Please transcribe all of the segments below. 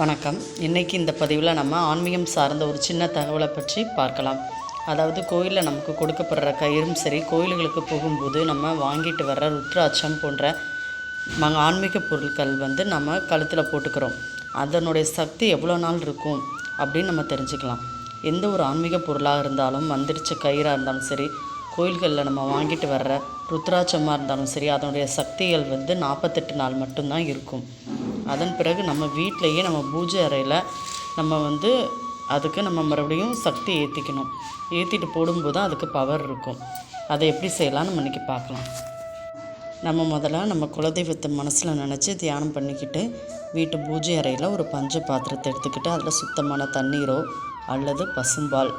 வணக்கம். இன்றைக்கி இந்த பதிவில் நம்ம ஆன்மீகம் சார்ந்த ஒரு சின்ன தகவலை பற்றி பார்க்கலாம். அதாவது கோயிலில் நமக்கு கொடுக்கப்படுற கயிறும் சரி, கோயில்களுக்கு போகும்போது நம்ம வாங்கிட்டு வர்ற ருத்ராட்சம் போன்ற ஆன்மீக பொருட்கள் நம்ம கழுத்தில் போட்டுக்கிறோம். அதனுடைய சக்தி எவ்வளோ நாள் இருக்கும் அப்படின்னு நம்ம தெரிஞ்சுக்கலாம். எந்த ஒரு ஆன்மீக பொருளாக இருந்தாலும், மந்திரிச்ச கயிறாக இருந்தாலும் சரி, கோயில்களில் நம்ம வாங்கிட்டு வர்ற ருத்ராட்சமாக இருந்தாலும் சரி, அதனுடைய சக்திகள் 48 நாள் மட்டும்தான் இருக்கும். அதன் பிறகு நம்ம வீட்டிலையே நம்ம பூஜை அறையில் நம்ம அதுக்கு நம்ம மறுபடியும் சக்தி ஏற்றிக்கணும். ஏற்றிட்டு போடும்போது தான் அதுக்கு பவர் இருக்கும். அதை எப்படி செய்யலாம்னு நம்ம இன்றைக்கி பார்க்கலாம். நம்ம முதல்ல நம்ம குலதெய்வத்தை மனசில் நினச்சி தியானம் பண்ணிக்கிட்டு வீட்டு பூஜை அறையில் ஒரு பஞ்ச பாத்திரத்தை எடுத்துக்கிட்டு அதில் சுத்தமான தண்ணீரோ அல்லது பசும்பால்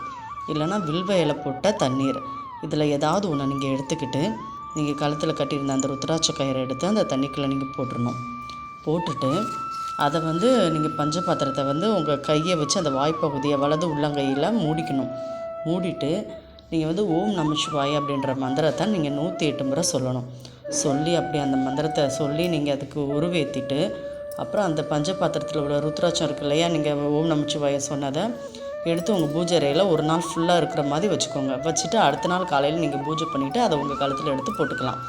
இல்லைன்னா வில்வ இலை போட்ட தண்ணீர், இதில் ஏதாவது ஒன்று நீங்கள் எடுத்துக்கிட்டு நீங்கள் கழுத்தில் கட்டியிருந்த அந்த ருத்ராட்ச கயிறை எடுத்து அந்த தண்ணிக்குள்ளே நீங்கள் போட்டுடணும். போட்டுட்டு அதை நீங்கள் பஞ்ச பாத்திரத்தை உங்கள் கையை வச்சு அந்த வாய்ப்பகுதியை வலது உள்ளங்கையில் மூடிக்கணும். மூடிட்டு நீங்கள் ஓம் நம சிவாய அப்படின்ற மந்திரத்தை நீங்கள் 108 முறை சொல்லணும். சொல்லி அப்படி அந்த மந்திரத்தை சொல்லி நீங்கள் அதுக்கு உருவேற்றிட்டு அப்புறம் அந்த பஞ்ச பாத்திரத்தில் உள்ள ருத்ராட்சம் இருக்கு இல்லையா, நீங்கள் ஓம் நம சிவாய சொன்னதை எடுத்து உங்கள் பூஜை அறையில் ஒரு நாள் ஃபுல்லாக இருக்கிற மாதிரி வச்சுக்கோங்க. வச்சுட்டு அடுத்த நாள் காலையில் நீங்கள் பூஜை பண்ணிவிட்டு அதை உங்கள் கழுத்தில் எடுத்து போட்டுக்கலாம்.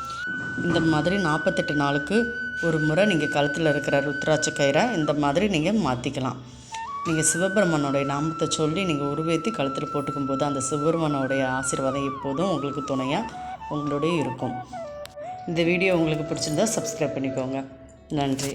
இந்த மாதிரி 48 நாளுக்கு ஒரு முறை நீங்கள் கழுத்தில் இருக்கிற ருத்ராட்ச கயிறை இந்த மாதிரி நீங்கள் மாற்றிக்கலாம். நீங்கள் சிவபெருமானோடைய நாமத்தை சொல்லி நீங்கள் உருவேற்றி கழுத்தில் போட்டுக்கும் போது அந்த சிவபெருமானோடைய ஆசீர்வாதம் எப்போதும் உங்களுக்கு துணையாக உங்களுடைய இருக்கும். இந்த வீடியோ உங்களுக்கு பிடிச்சிருந்தா சப்ஸ்கிரைப் பண்ணிக்கோங்க. நன்றி.